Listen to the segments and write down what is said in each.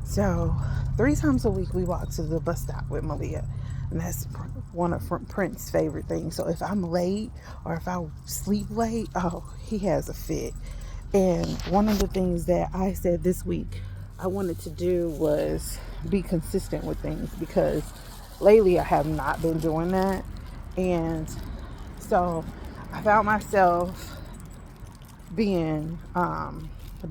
So 3 times a week we walk to the bus stop with Malia. And that's one of Prince's favorite things. So if I'm late or if I sleep late, oh, he has a fit. And one of the things that I said this week I wanted to do was be consistent with things, because lately I have not been doing that. And so I found myself being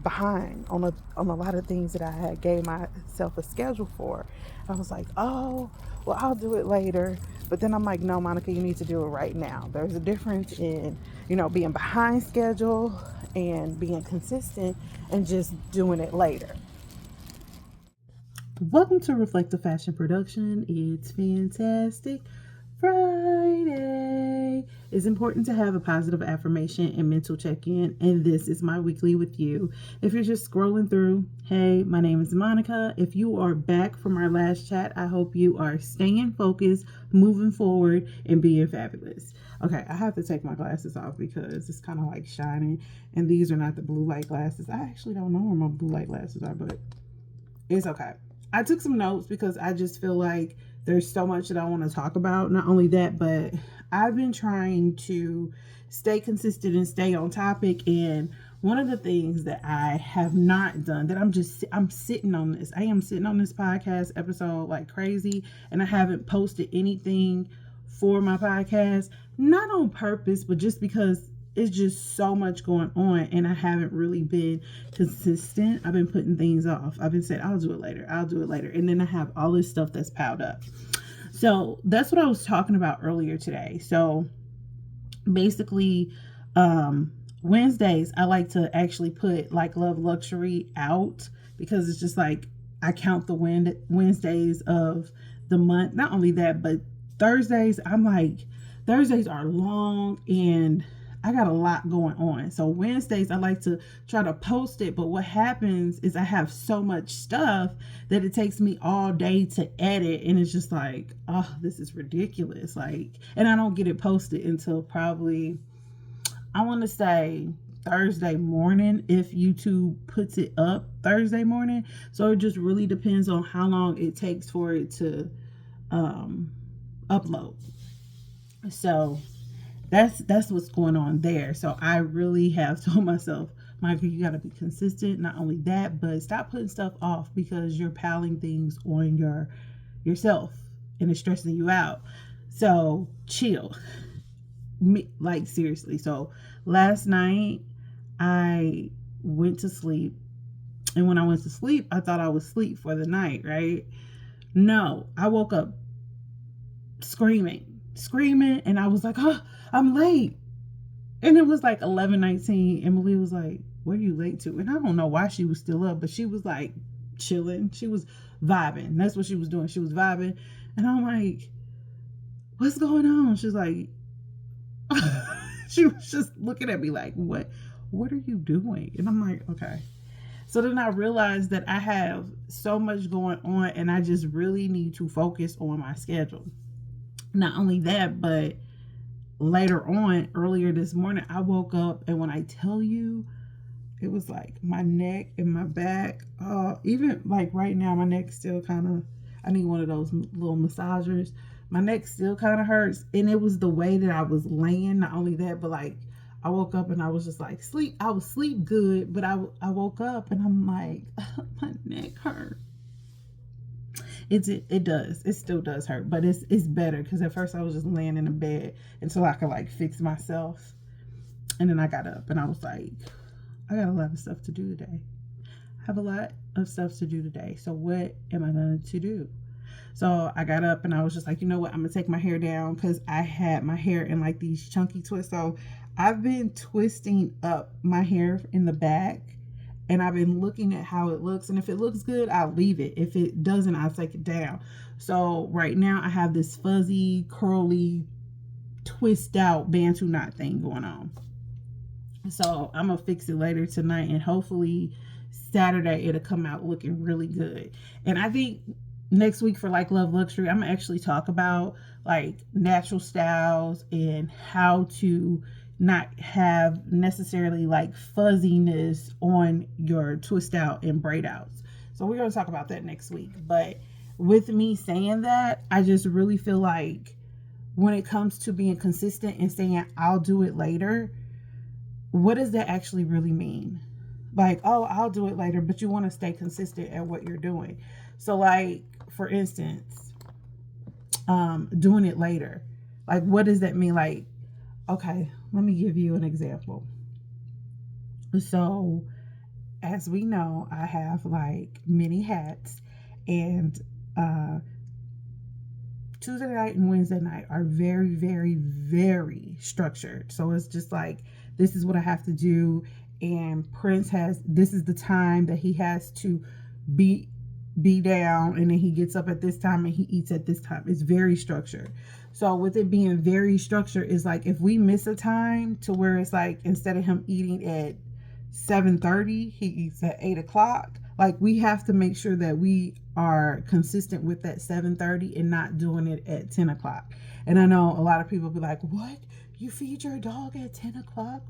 behind on a lot of things that I had gave myself a schedule for. I was like, oh, well, I'll do it later. But then I'm like, no, Monica, you need to do it right now. There's a difference in, being behind schedule and being consistent and just doing it later. Welcome to Reflective Fashion Production. It's fantastic Friday. It's important to have a positive affirmation and mental check-in, and this is my weekly with you. If you're just scrolling through, hey, my name is Monica. If you are back from our last chat, I hope you are staying focused, moving forward, and being fabulous. Okay, I have to take my glasses off because it's kind of like shining, and these are not the blue light glasses. I actually don't know where my blue light glasses are, but it's okay. I took some notes because I just feel like there's so much that I want to talk about. Not only that, but I've been trying to stay consistent and stay on topic. And one of the things that I have not done, that I'm sitting on this. I am sitting on this podcast episode like crazy, and I haven't posted anything for my podcast, not on purpose, but just because it's just so much going on and I haven't really been consistent. I've been putting things off. I've been saying, I'll do it later. And then I have all this stuff that's piled up. So that's what I was talking about earlier today. So basically, Wednesdays, I like to actually put like Love Luxury out, because it's just like, I count the Wednesdays of the month. Not only that, but Thursdays, Thursdays are long and I got a lot going on. So Wednesdays, I like to try to post it. But what happens is I have so much stuff that it takes me all day to edit. And it's just like, oh, this is ridiculous. And I don't get it posted until probably, I want to say Thursday morning, if YouTube puts it up Thursday morning. So it just really depends on how long it takes for it to upload. So that's what's going on there. So I really have told myself, Michael, you got to be consistent. Not only that, but stop putting stuff off, because you're piling things on yourself and it's stressing you out. So chill. Seriously. So last night I went to sleep, and when I went to sleep, I thought I was asleep for the night, right? No, I woke up screaming, and I was like, oh, I'm late. And it was like 11:19, and Malia was like, where are you late to? And I don't know why she was still up, but she was like chilling. She was vibing. That's what she was doing. She was vibing. And I'm like, what's going on? She's like, she was just looking at me like, what are you doing? And I'm like, okay. So then I realized that I have so much going on, and I just really need to focus on my schedule. Not only that, but later on, earlier this morning, I woke up, and when I tell you, it was like my neck and my back, even like right now, my neck still kind of, I need one of those little massagers. My neck still kind of hurts, and it was the way that I was laying. Not only that, but like I woke up and I was just like I was sleep good, but I woke up and I'm like, my neck hurt. It does. It still does hurt, but it's better, because at first I was just laying in the bed until I could like fix myself. And then I got up and I was like, I got a lot of stuff to do today. I have a lot of stuff to do today. So what am I going to do? So I got up and I was just like, you know what? I'm going to take my hair down, because I had my hair in like these chunky twists. So I've been twisting up my hair in the back, and I've been looking at how it looks. And if it looks good, I'll leave it. If it doesn't, I'll take it down. So right now I have this fuzzy, curly, twist out Bantu knot thing going on. So I'm going to fix it later tonight, and hopefully Saturday it'll come out looking really good. And I think next week for like Love Luxury, I'm going to actually talk about like natural styles and how to not have necessarily like fuzziness on your twist out and braid outs. So we're going to talk about that next week. But with me saying that, I just really feel like when it comes to being consistent and saying I'll do it later, what does that actually really mean? Like, oh, I'll do it later, but you want to stay consistent at what you're doing. So like, for instance, doing it later, like, what does that mean? Like, okay, let me give you an example. So as we know, I have like many hats, and Tuesday night and Wednesday night are very, very, very structured. So it's just like, this is what I have to do. And Prince this is the time that he has to be down, and then he gets up at this time and he eats at this time. It's very structured. So with it being very structured, it's like if we miss a time to where it's like, instead of him eating at 7:30, he eats at 8 o'clock. Like, we have to make sure that we are consistent with that 7:30 and not doing it at 10 o'clock. And I know a lot of people be like, what? You feed your dog at 10 o'clock?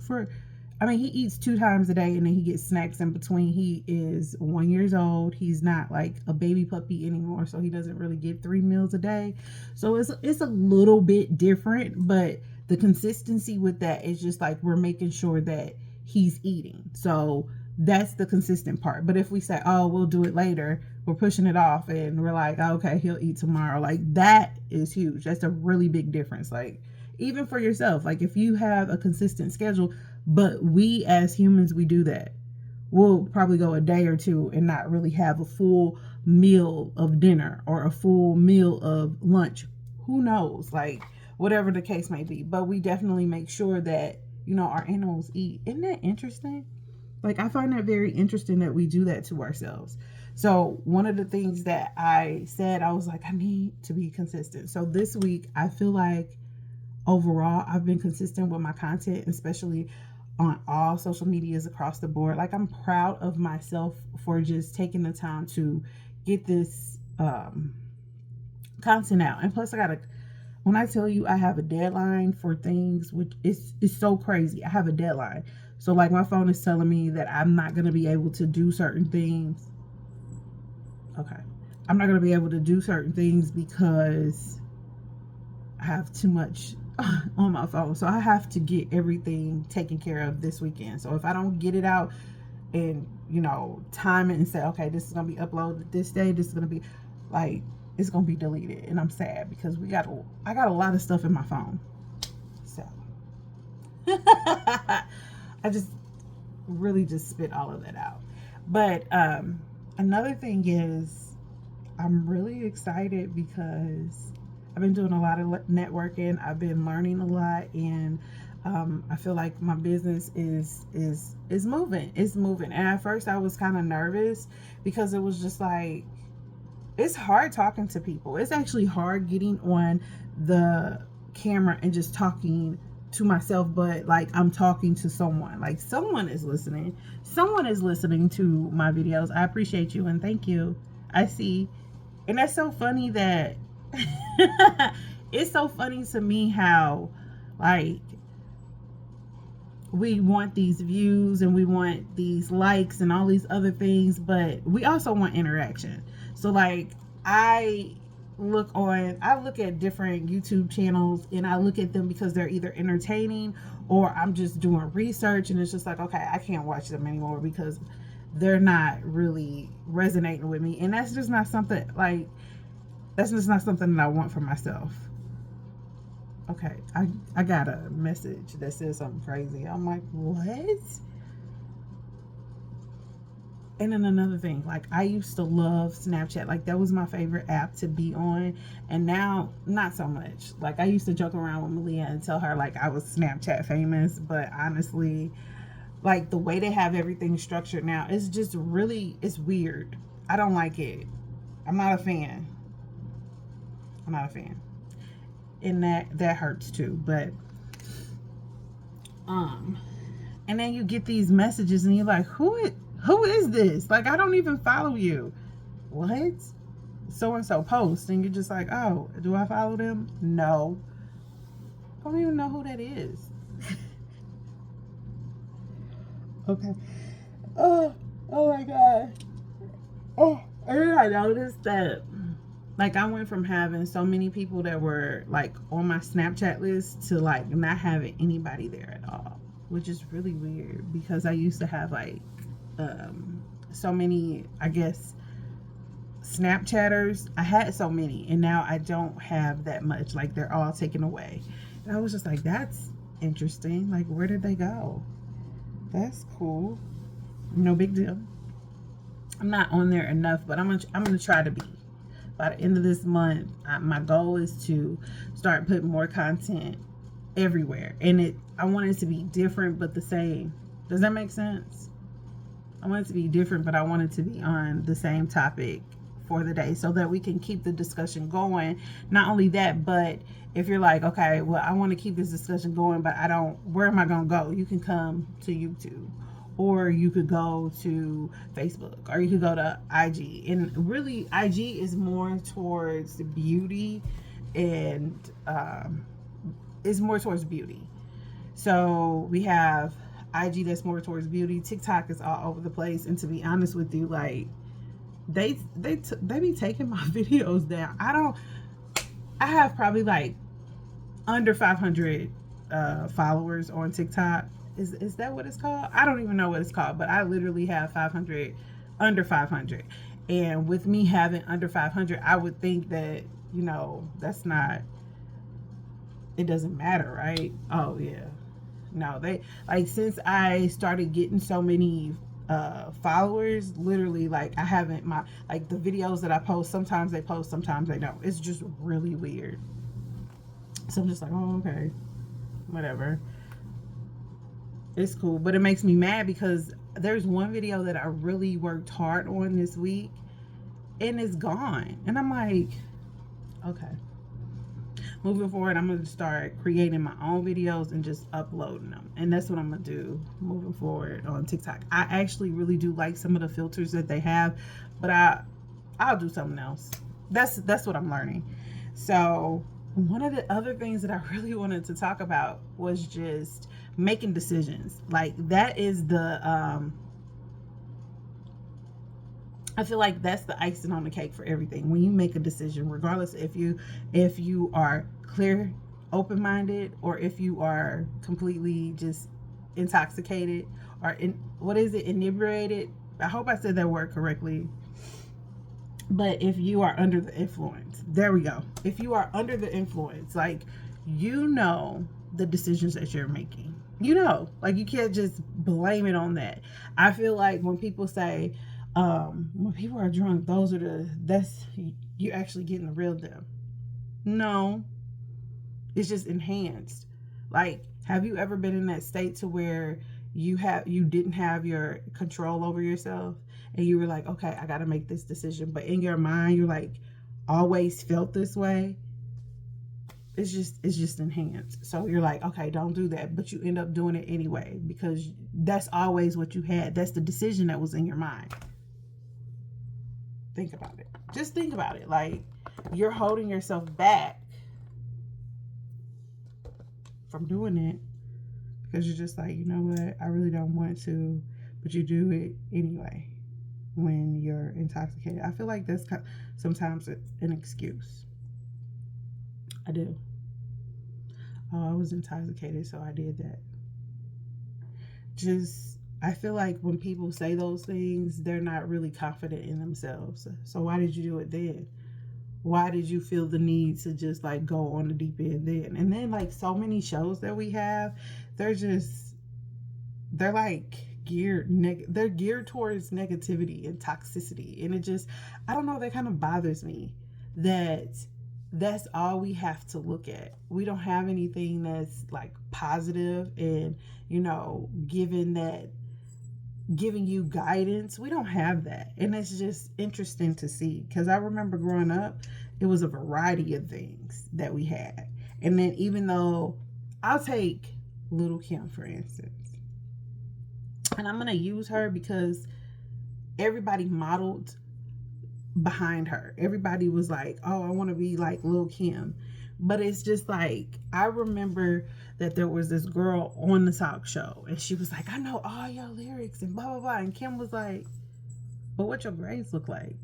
I mean, he eats 2 times a day, and then he gets snacks in between. He is 1 year old. He's not like a baby puppy anymore, so he doesn't really get 3 meals a day. So it's a little bit different, but the consistency with that is just like, we're making sure that he's eating. So that's the consistent part. But if we say, oh, we'll do it later, we're pushing it off, and we're like, oh, okay, he'll eat tomorrow. Like, that is huge. That's a really big difference. Like, even for yourself, like, if you have a consistent schedule, but we as humans, we do that, we'll probably go a day or two and not really have a full meal of dinner or a full meal of lunch. Who knows? Like, whatever the case may be. But we definitely make sure that, our animals eat. Isn't that interesting? Like, I find that very interesting that we do that to ourselves. So one of the things that I said, I was like, I need to be consistent. So this week, I feel like overall, I've been consistent with my content, especially on all social medias across the board. Like, I'm proud of myself for just taking the time to get this content out. And plus, when I tell you I have a deadline for things, which is so crazy. I have a deadline. So like, my phone is telling me that I'm not going to be able to do certain things. Okay. I'm not going to be able to do certain things because I have too much on my phone. So I have to get everything taken care of this weekend. So if I don't get it out and, time it and say, okay, this is going to be uploaded this day, this is going to be like, it's going to be deleted. And I'm sad because I got a lot of stuff in my phone. So I just really just spit all of that out. But another thing is, I'm really excited because I've been doing a lot of networking. I've been learning a lot, and I feel like my business is moving. It's moving. And at first I was kind of nervous because it was just like, it's hard talking to people. It's actually hard getting on the camera and just talking to myself, but like, I'm talking to someone. Like, someone is listening. Someone is listening to my videos. I appreciate you and thank you. I see. And that's so funny that it's so funny to me how, like, we want these views and we want these likes and all these other things, but we also want interaction. So like, I look at different YouTube channels, and I look at them because they're either entertaining or I'm just doing research, and it's just like, okay, I can't watch them anymore because they're not really resonating with me. And that's just not something that I want for myself. Okay, I got a message that says something crazy. I'm like, what? And then another thing, like, I used to love Snapchat. Like, that was my favorite app to be on. And now, not so much. Like, I used to joke around with Malia and tell her, like, I was Snapchat famous. But honestly, like, the way they have everything structured now, it's just really, it's weird. I don't like it. I'm not a fan. And that hurts too. But, and then you get these messages and you're like, who is this? Like, I don't even follow you. What? So-and-so post. And you're just like, oh, do I follow them? No. I don't even know who that is. Okay. Oh my God. Oh, and then I noticed that, like, I went from having so many people that were like on my Snapchat list to like not having anybody there at all, which is really weird because I used to have like so many, I guess, Snapchatters. I had so many, and now I don't have that much. Like, they're all taken away. And I was just like, that's interesting. Like, where did they go? That's cool. No big deal. I'm not on there enough, but I'm gonna try to be. By the end of this month, my goal is to start putting more content everywhere, and I want it to be different but the same. Does that make sense? I want it to be different, but I want it to be on the same topic for the day so that we can keep the discussion going. Not only that, but if you're like, okay, well, I want to keep this discussion going, but I don't, where am I going to go? You can come to YouTube, or you could go to Facebook, or you could go to IG. And really, IG is more towards beauty, and is more towards beauty. So we have IG that's more towards beauty. TikTok is all over the place, and to be honest with you, like, they be taking my videos down. I have probably like under 500 followers on TikTok. Is that what it's called? I don't even know what it's called, but I literally have 500, under 500. And with me having under 500, I would think that, that's not, it doesn't matter, right? Oh yeah. No, they, like, since I started getting so many followers, literally, like, I haven't, like, the videos that I post, sometimes they post, sometimes they don't. It's just really weird. So I'm just like, oh, okay, whatever. It's cool, but it makes me mad because there's one video that I really worked hard on this week, and it's gone. And I'm like, okay. Moving forward, I'm going to start creating my own videos and just uploading them. And that's what I'm going to do moving forward on TikTok. I actually really do like some of the filters that they have, but I'll do something else. That's what I'm learning. So one of the other things that I really wanted to talk about was just making decisions. Like, that is the I feel like that's the icing on the cake for everything. When you make a decision, regardless if you are clear, open-minded, or if you are completely just intoxicated, or inebriated. I hope I said that word correctly. But if you are under the influence, there we go. If you are under the influence, like, the decisions that you're making. Like, you can't just blame it on that. I feel like when people say, when people are drunk, you're actually getting the real them. No, it's just enhanced. Like, have you ever been in that state to where you didn't have your control over yourself, and you were like, okay, I got to make this decision, but in your mind, you're like, always felt this way. It's just enhanced. So you're like, okay, don't do that, but you end up doing it anyway because that's always what you had. That's the decision that was in your mind. Think about it. Just think about it. Like, you're holding yourself back from doing it because you're just like, you know what? I really don't want to, but you do it anyway when you're intoxicated. I feel like that's sometimes an excuse. I do. Oh, I was intoxicated, so I did that. I feel like when people say those things, they're not really confident in themselves. So why did you do it then? Why did you feel the need to just like go on the deep end then? And then, like, so many shows that we have, they're like they're geared towards negativity and toxicity. And I don't know, that kind of bothers me that's all we have to look at. We don't have anything that's like positive and, giving you guidance. We don't have that. And it's just interesting to see, because I remember growing up, it was a variety of things that we had. And then, even though, I'll take Little Kim, for instance, and I'm going to use her because everybody modeled behind her. Everybody was like, oh, I want to be like Lil Kim. But it's just like, I remember that there was this girl on the talk show, and she was like, I know all your lyrics and blah blah blah, and Kim was like, but what your grades look like.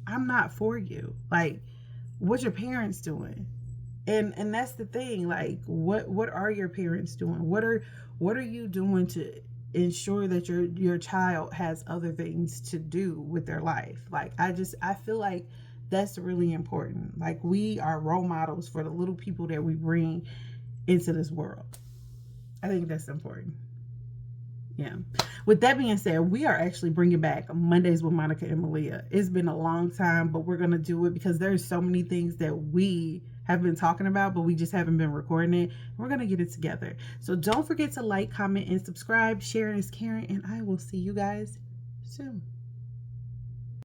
I'm not for you. Like, what your parents doing? And that's the thing. Like, what are your parents doing? What are you doing to ensure that your child has other things to do with their life? Like, I feel like that's really important. Like, we are role models for the little people that we bring into this world. I think that's important. Yeah. With that being said, we are actually bringing back Mondays with Monica and Malia. It's been a long time, but we're going to do it because there's so many things that we have been talking about, but we just haven't been recording it. We're going to get it together. So don't forget to like, comment, and subscribe. Sharing is caring, and I will see you guys soon.